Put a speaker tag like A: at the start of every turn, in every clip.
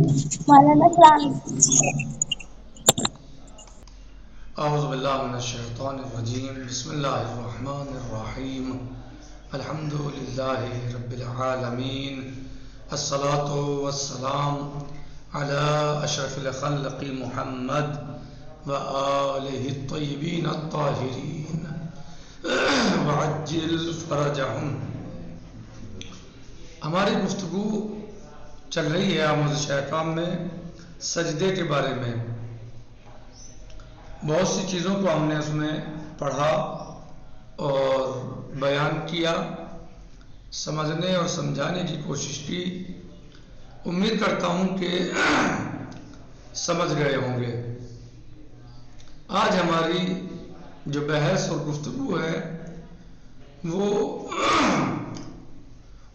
A: مولانا السلام
B: اعوذ باللہ من الشیطان الرجیم بسم اللہ الرحمن الرحیم الحمد للہ رب العالمین الصلاة والسلام علی اشرف الخلق محمد وآلہ الطیبین الطاہرین وعجل فرجہم۔ ہماری گفتگو چل رہی ہے آموزش احکام میں سجدے کے بارے میں۔ بہت سی چیزوں کو ہم نے اس میں پڑھا اور بیان کیا، سمجھنے اور سمجھانے کی کوشش کی۔ امید کرتا ہوں کہ سمجھ گئے ہوں گے۔ آج ہماری جو بحث اور گفتگو ہے وہ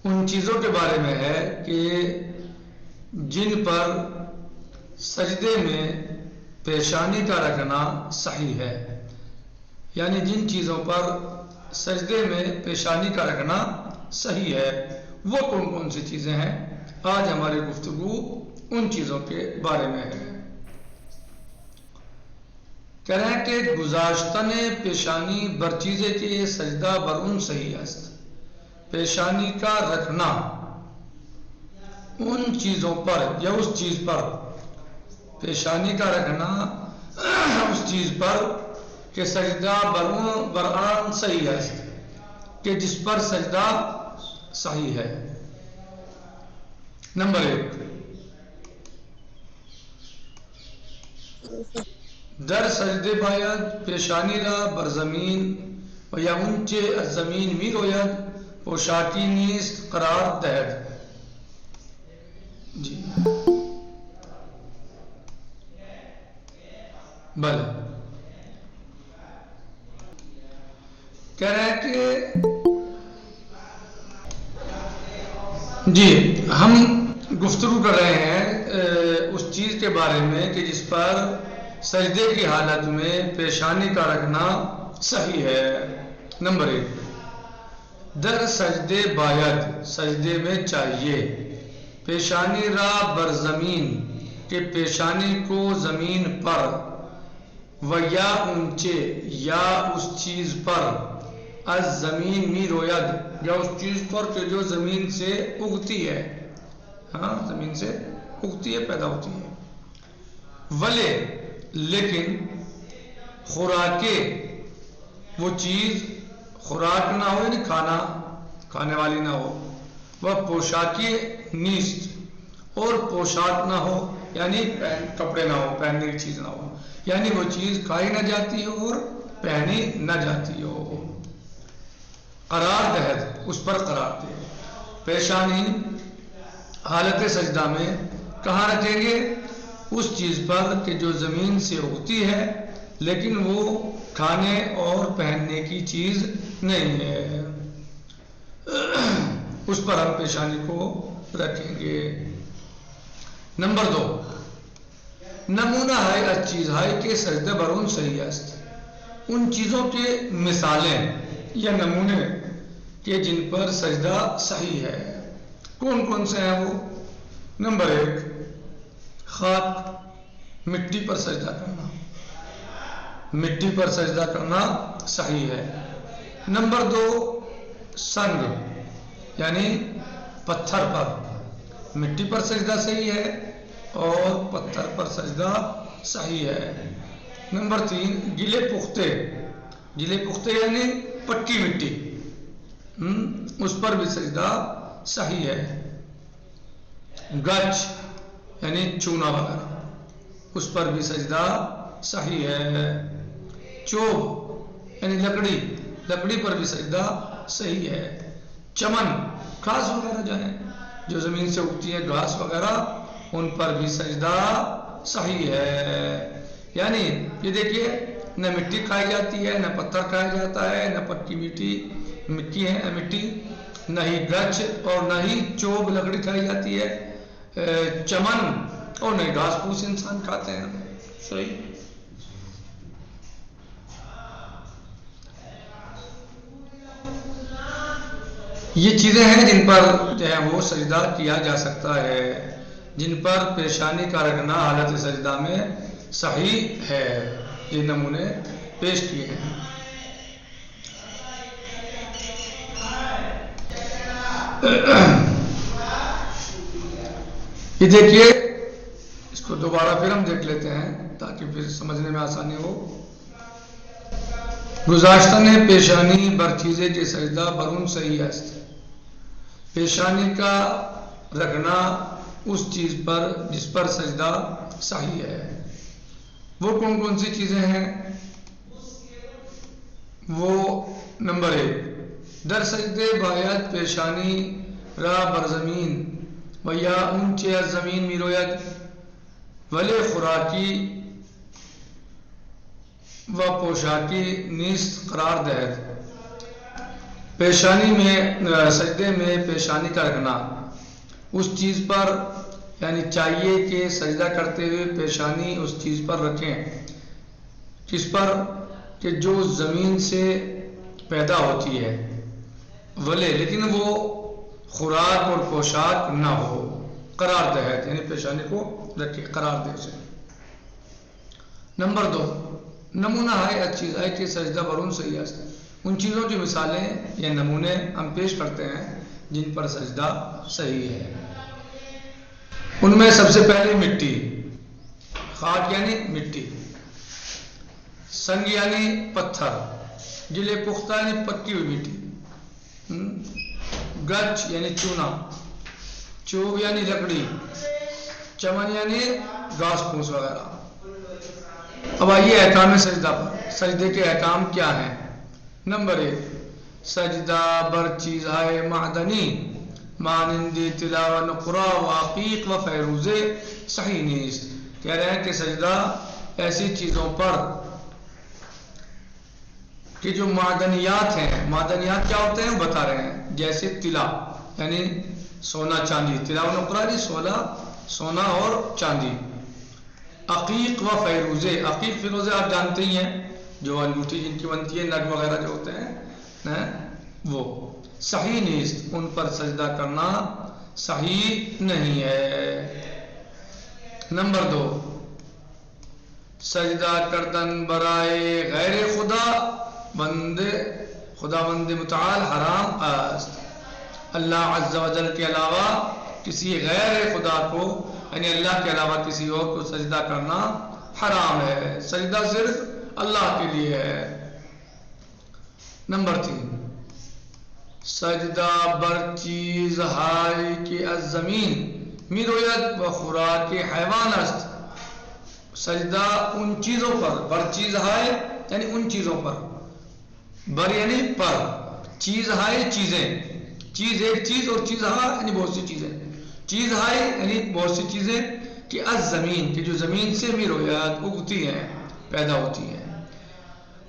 B: ان چیزوں کے بارے میں ہے کہ جن پر سجدے میں پیشانی کا رکھنا صحیح ہے، یعنی جن چیزوں پر سجدے میں پیشانی کا رکھنا صحیح ہے وہ کون کون سی چیزیں ہیں۔ آج ہماری گفتگو ان چیزوں کے بارے میں ہے۔ کہہ رہے ہیں کہ گذاشتن پیشانی بر چیزے کے سجدہ بر ان صحیح است۔ پیشانی کا رکھنا ان چیزوں پر یا اس چیز پر، پیشانی کا رکھنا اس چیز پر کہ سجدہ برآن صحیح ہے، کہ جس پر سجدہ صحیح ہے۔ نمبر 1، در سجده باید پیشانی را بر زمین و یا اونچه از زمین می روید پوشاکی نیست قرار دهد۔ جی بله، کہہ رہے ہیں کہ جی ہم گفتگو کر رہے ہیں اس چیز کے بارے میں کہ جس پر سجدے کی حالت میں پیشانی کا رکھنا صحیح ہے۔ نمبر 1، در سجدے باید، سجدے میں چاہیے، پیشانی را بر زمین، کہ پیشانی کو زمین پر، و یا اونچے، یا اس چیز پر، از زمین می روید، یا اس چیز پر کہ جو زمین سے اگتی ہے، ہاں زمین سے اگتی ہے، پیدا ہوتی ہے۔ ولے لیکن خوراکے، وہ چیز خوراک نہ ہو یعنی کھانا کھانے والی نہ ہو، وہ پوشاکی نیست، اور پوشاک نہ ہو یعنی کپڑے نہ ہو، پہننے کی چیز نہ ہو، یعنی وہ چیز کھائی نہ جاتی ہو اور پہنی نہ جاتی ہو۔ قرار دہد، اس پر قرار دے۔ پیشانی حالت سجدہ میں کہاں رکھیں گے؟ اس چیز پر کہ جو زمین سے اگتی ہے لیکن وہ کھانے اور پہننے کی چیز نہیں ہے، اس پر ہم پیشانی کو رکھیں گے۔ نمبر 2، نمونہ ہے از چیز ہے کہ سجدہ برون صحیح است، ان چیزوں کے مثالیں یا نمونے کہ جن پر سجدہ صحیح ہے، کون کون سے ہیں وہ؟ نمبر 1، خاک، مٹی پر سجدہ کرنا، مٹی پر سجدہ کرنا صحیح ہے۔ نمبر 2، سنگ یعنی پتھر پر، مٹی پر سجدہ صحیح ہے اور پتھر پر سجدہ صحیح ہے۔ نمبر 3، گلے پختے، گلے پختے یعنی پکی مٹی، اس پر بھی سجدہ صحیح ہے۔ گچ یعنی چونا وغیرہ، اس پر بھی سجدہ صحیح ہے۔ چوب یعنی لکڑی، لکڑی پر بھی سجدہ صحیح ہے۔ چمن، گھاس وغیرہ جو زمین سے اگتی ہے گھاس وغیرہ، ان پر بھی سجدہ صحیح ہے۔ یعنی یہ دیکھیے نہ مٹی کھائی جاتی ہے، نہ پتھر کھایا جاتا ہے، نہ پکی مٹی نہ ہی گچ اور نہ ہی چوب لکڑی کھائی جاتی ہے، چمن اور نہ ہی گھاس پھوس انسان کھاتے ہیں۔ صحیح۔ یہ چیزیں ہیں جن پر جو ہے وہ سجدہ کیا جا سکتا ہے۔ جن پر پیشانی کا رکھنا حالت سجدہ میں صحیح ہے. یہ نمونے پیش کیے ہیں. یہ دیکھیے، اس کو دوبارہ پھر ہم دیکھ لیتے ہیں تاکہ پھر سمجھنے میں آسانی ہو. گزاشتہ نے پیشانی بر چیزیں کے سجدہ برون صحیح است. پیشانی کا رکھنا اس چیز پر جس پر سجدہ صحیح ہے. وہ کون کون سی چیزیں ہیں؟ وہ نمبر 1، در سجدے باید پیشانی را بر زمین و یا اونچے از زمین می روید ولی خوراکی و پوشاکی نیست قرار دہد. پیشانی میں سجدے میں پیشانی کا رکھنا اس چیز پر، یعنی چاہیے کہ سجدہ کرتے ہوئے پیشانی اس چیز پر رکھیں کس پر کہ جو زمین سے پیدا ہوتی ہے، ولی لیکن وہ خوراک اور پوشاک نہ ہو. قرار دہد یعنی پیشانی کو رکھے، قرار دے اسے. نمبر 2، نمونہ ہے از چیز ہے کہ سجدہ برون صحیح است. ان چیزوں کی مثالیں یا نمونے ہم پیش کرتے ہیں جن پر سجدہ صحیح ہے. ان میں سب سے پہلے مٹی، خاک یعنی مٹی، سنگ یعنی پتھر، گلے پختہ یعنی پکی ہوئی مٹی، گچ یعنی چونا، چوب یعنی لکڑی، چمن یعنی گھاس پھوس وغیرہ. اب آئیے احکام سجدہ پر. سجدے کے احکام کیا ہیں؟ نمبر 1، سجدہ بر چیزہائے معدنی مانند طلا و نقرہ و عقیق و فیروزے صحیح نیست. کہہ رہے ہیں کہ سجدہ ایسی چیزوں پر کہ جو معدنیات ہیں. معدنیات کیا ہوتے ہیں بتا رہے ہیں، جیسے طلا یعنی سونا چاندی، طلا و نقرہ یعنی سونا اور چاندی. عقیق و فیروزے، عقیق فیروزے آپ جانتے ہی ہیں، جو انگوٹھی جن کی بنتی ہے، نگ وغیرہ جو ہوتے ہیں وہ صحیح نیست. ان پر سجدہ کرنا صحیح نہیں ہے. نمبر 2، سجدہ کردن برائے غیر خدا بند متعال حرام است. اللہ عز و جل کے علاوہ کسی غیر خدا کو، یعنی اللہ کے علاوہ کسی اور کو سجدہ کرنا حرام ہے. سجدہ صرف اللہ کے لیے ہے. نمبر 3، سجدہ بر چیز ہائی کی از زمین می روید و خوراک حیوان است. سجدہ ان چیزوں پر، بر چیز ہائے یعنی ان چیزوں پر، بر یعنی پر، چیز ہائے چیزیں، چیز ایک چیز اور چیز ہا یعنی بہت سی چیزیں. چیز ہائے یعنی بہت سی چیزیں کہ از زمین کہ جو زمین سے می روید اگتی ہیں، پیدا ہوتی ہیں.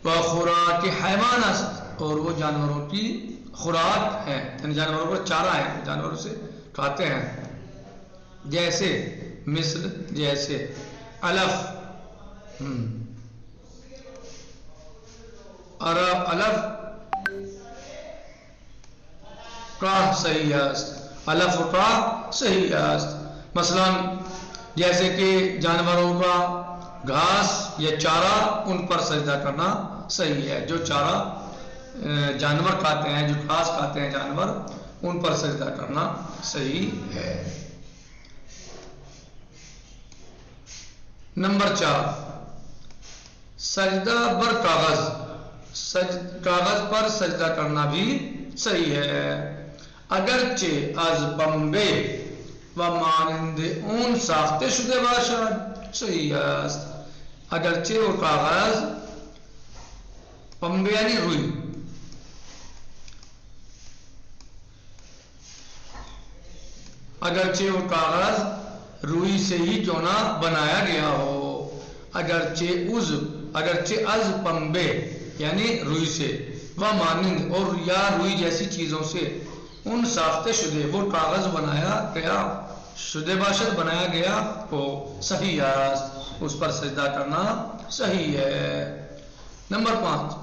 B: و خوراک حیوان است، اور وہ جانوروں کی خوراک ہے، یعنی جانوروں پر چارہ ہے، جانوروں سے کھاتے ہیں. جیسے مثل جیسے علف، علف کا صحیح است، علف کا صحیح است. مثلا جیسے کہ جانوروں کا گھاس یا چارہ، ان پر سجدہ کرنا صحیح ہے. جو چارہ جانور کھاتے ہیں، جو گھاس کھاتے ہیں جانور، ان پر سجدہ کرنا صحیح ہے. نمبر 4، سجدہ بر کاغذ، کاغذ پر سجدہ کرنا بھی صحیح ہے. اگرچہ از پنبه و مانند اون ساخته شده باشد صحیح است. اگرچہ وہ کاغذ، پنبه یعنی روئی، اگرچہ وہ کاغذ روئی سے ہی کیوں نہ بنایا گیا ہو. اگرچہ از پنبه یعنی روئی سے، و مانند اور یا روئی جیسی چیزوں سے، ان ساختے شدے وہ کاغذ بنایا گیا، شدے باشد بنایا گیا ہو صحیح است. اس پر سجدہ کرنا صحیح ہے. نمبر 5،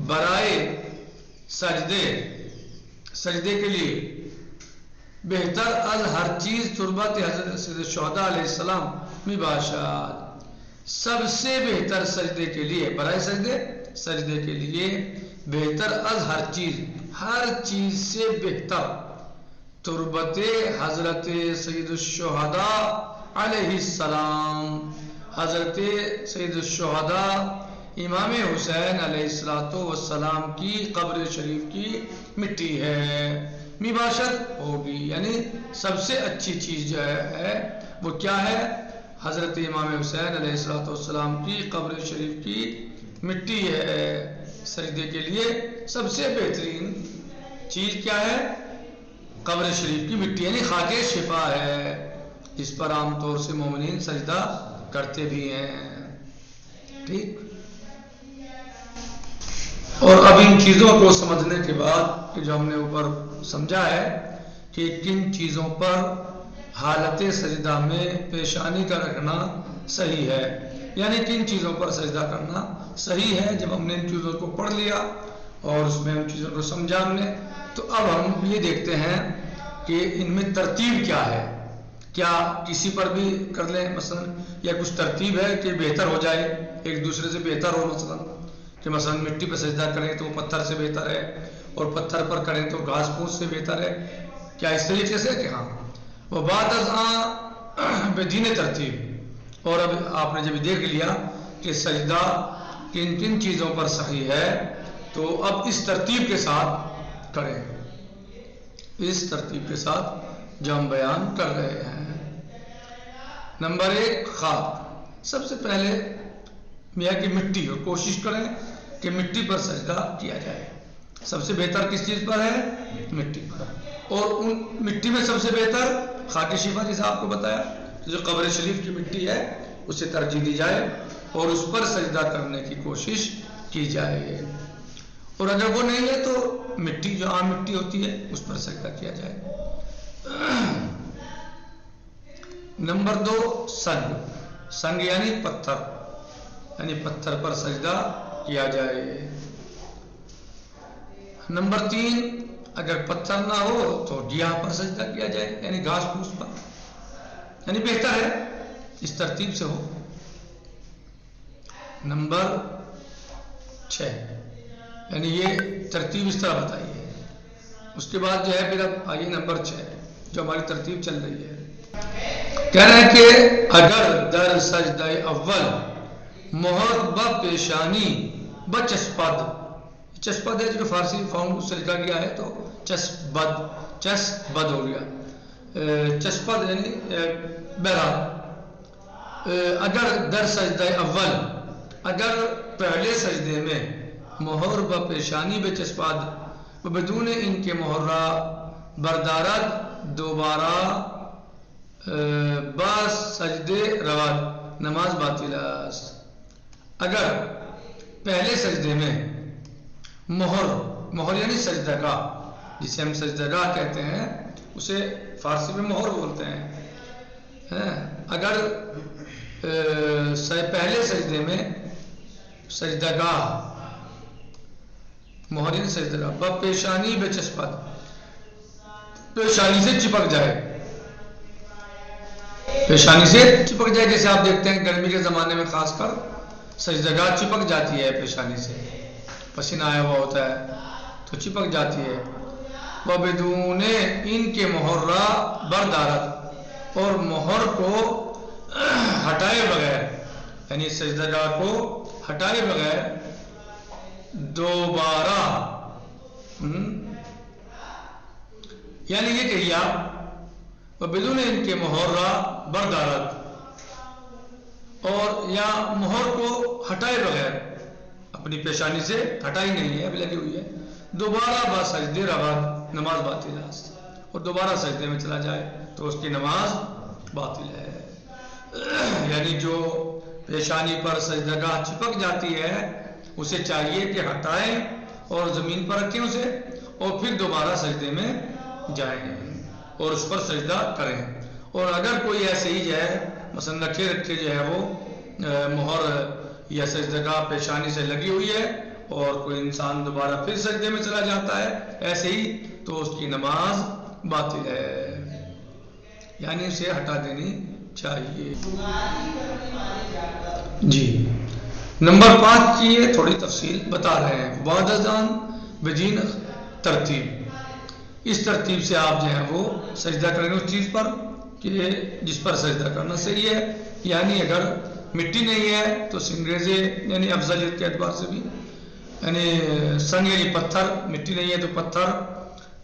B: برائے سجدے کے لیے بہتر از ہر چیز تربت حضرت سید شہداء علیہ السلام مباشات، سب سے بہتر سجدے کے لیے، برائے سجدے کے لیے بہتر از ہر چیز سے بہتر تربت حضرت سید الشہداء علیہ السلام، حضرت سید الشہداء امام حسین علیہ السلام کی قبر شریف کی مٹی ہے، مباشر ہوگی، یعنی سب سے اچھی چیز جو ہے وہ کیا ہے؟ حضرت امام حسین علیہ السلام کی قبر شریف کی مٹی ہے، سجدے کے لیے سب سے بہترین چیز کیا ہے؟ قبر شریف کی مٹی، یعنی خاک شفا ہے، جس پر عام طور سے مومنین سجدہ کرتے بھی ہیں، ٹھیک۔ اور اب ان چیزوں کو سمجھنے کے بعد جو ہم نے اوپر سمجھا ہے کہ کن چیزوں پر حالت سجدہ میں پیشانی کا رکھنا صحیح ہے، یعنی کن چیزوں پر سجدہ کرنا صحیح ہے، جب ہم نے ان چیزوں کو پڑھ لیا اور اس میں ان چیزوں کو سمجھا ہم نے، تو اب ہم یہ دیکھتے ہیں کہ ان میں ترتیب کیا ہے، کیا کسی پر بھی کر لیں مثلا، یا کچھ ترتیب ہے کہ بہتر ہو جائے، ایک دوسرے سے بہتر ہو، مثلا کہ مثلا مٹی پر سجدہ کریں تو وہ پتھر سے بہتر ہے، اور پتھر پر کریں تو گھاس پھوس سے بہتر ہے، کیا اس طریقے سے کہ ہاں وہ بات از بدین ترتیب۔ اور اب آپ نے جب دیکھ لیا کہ سجدہ کن کن چیزوں پر صحیح ہے، تو اب اس ترتیب کے ساتھ کریں، اس ترتیب کے ساتھ جو ہم بیان کر رہے ہیں۔ نمبر 1 خاک، سب سے پہلے میاں کی مٹی، اور کوشش کریں کہ مٹی پر سجدہ کیا جائے، سب سے بہتر کس چیز پر ہے؟ مٹی پر، اور ان مٹی میں سب سے بہتر خاک شفا، جیسے آپ کو بتایا، جو قبر شریف کی مٹی ہے اسے ترجیح دی جائے اور اس پر سجدہ کرنے کی کوشش کی جائے، اور اگر وہ نہیں ہے تو مٹی جو عام مٹی ہوتی ہے اس پر سجدہ کیا جائے۔ نمبر 2 سنگ یعنی پتھر، یعنی پتھر پر سجدہ کیا جائے۔ نمبر 3 اگر پتھر نہ ہو تو گیاہ پر سجدہ کیا جائے، یعنی گھاس پھوس پر، یعنی بہتر ہے اس ترتیب سے ہو۔ نمبر 6 یعنی یہ ترتیب اس طرح بتائیے، اس کے بعد جو ہے پھر اب آئیے نمبر 6 جو ہماری ترتیب چل رہی ہے، کہہ رہے ہیں کہ اگر در سجدہ اول مہر ب پیشانی بچسپد، چسپد ہے جو فارسی فارم سے لکھا گیا ہے تو چسبد ہو گیا، چسپد یعنی بہرحال، اگر در سجدہ اول، اگر پہلے سجدے میں مہر ب پیشانی بچسپد بدون ان کے محرہ بردارت دوبارہ با سجدے رواد نماز باطل است۔ اگر پہلے سجدے میں مہر یعنی سجدہ گاہ، جسے ہم سجدہ گاہ کہتے ہیں، اسے فارسی میں مہر بولتے ہیں، اگر پہلے سجدے میں سجدہ گاہ، مہر یعنی سجدہ گاہ، با پیشانی بچسپد، پیشانی سے چپک جائے، پیشانی سے چپک جائے، جیسے آپ دیکھتے ہیں گرمی کے زمانے میں خاص کر سجدہ گاہ چپک جاتی ہے پیشانی سے، پسینہ آیا ہوا ہوتا ہے تو چپک جاتی ہے۔ وَبِدُونِ ان کے محرہ بردارت، اور مہر کو ہٹائے بغیر، یعنی سجدہ گاہ کو ہٹائے بغیر دوبارہ، یعنی یہ کہیے آپ وَبِدُونِ ان کے محرہ بردارت، اور یا مہر کو ہٹائے بغیر، اپنی پیشانی سے ہٹائی نہیں ہے، ابھی لگی ہوئی ہے، دوبارہ با سجدے رواد نماز باطل ہے، اور دوبارہ سجدے میں چلا جائے تو اس کی نماز باطل ہے۔ یعنی جو پیشانی پر سجدہ گاہ چپک جاتی ہے اسے چاہیے کہ ہٹائیں اور زمین پر رکھیں اسے، اور پھر دوبارہ سجدے میں جائیں اور اس پر سجدہ کریں۔ اور اگر کوئی ایسے ہی جو ہے مثلا رکھے جو ہے وہ مہر یا سجدہ گاہ پیشانی سے لگی ہوئی ہے اور کوئی انسان دوبارہ پھر سجدے میں چلا جاتا ہے ایسے ہی، تو اس کی نماز باطل ہے۔ یعنی اسے ہٹا دینی چاہیے. جی نمبر 5 کی یہ تھوڑی تفصیل بتا رہے ہیں. بعد اذان بجین ترتیب، اس ترتیب سے آپ جو ہے وہ سجدہ کریں گے اس چیز پر کہ جس پر سجدہ کرنا صحیح ہے. یعنی اگر مٹی نہیں ہے تو سنگریزے یعنی افضلیت کے اعتبار سے بھی، یعنی سنگ یعنی پتھر، مٹی نہیں ہے تو پتھر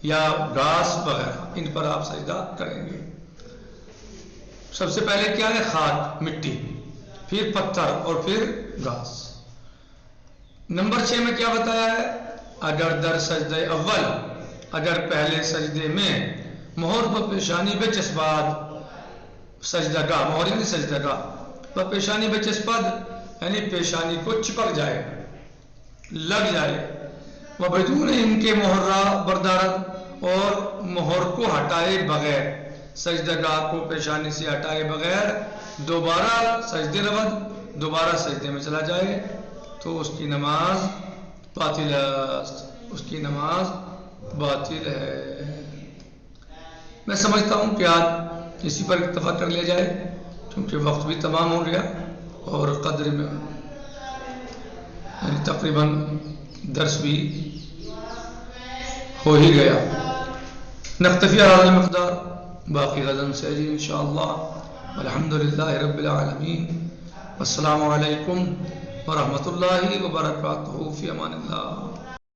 B: یا گھاس وغیرہ ان پر آپ سجدہ کریں گے. سب سے پہلے کیا ہے؟ خاک، مٹی، پھر پتھر اور پھر گھاس. نمبر 6 میں کیا بتایا ہے؟ اگر در سجدہ اول، اگر پہلے سجدے میں مہر و پیشانی بے چسپاد، سجدہ گاہ، مہر یعنی سجدہ گاہ، و پیشانی بے چسپاد یعنی پیشانی کو چپک جائے، لگ جائے، و بدون ان کے مہرہ بردارت، اور مہر کو ہٹائے بغیر، سجدہ گاہ کو پیشانی سے ہٹائے بغیر دوبارہ سجدے رود، دوبارہ سجدے میں چلا جائے تو اس کی نماز باطل ہے، اس کی نماز باطل ہے. میں سمجھتا ہوں کہ آج اسی پر اتفاق کر لیا جائے کیونکہ وقت بھی تمام ہو گیا اور قدر میں یعنی تقریباً درس بھی ہو ہی گیا. نکتفی علی هذا المقدار، باقی غزن سے جی انشاءاللہ. الحمدللہ رب العالمین، والسلام علیکم ورحمۃ اللہ وبرکاتہ، فی امان اللہ.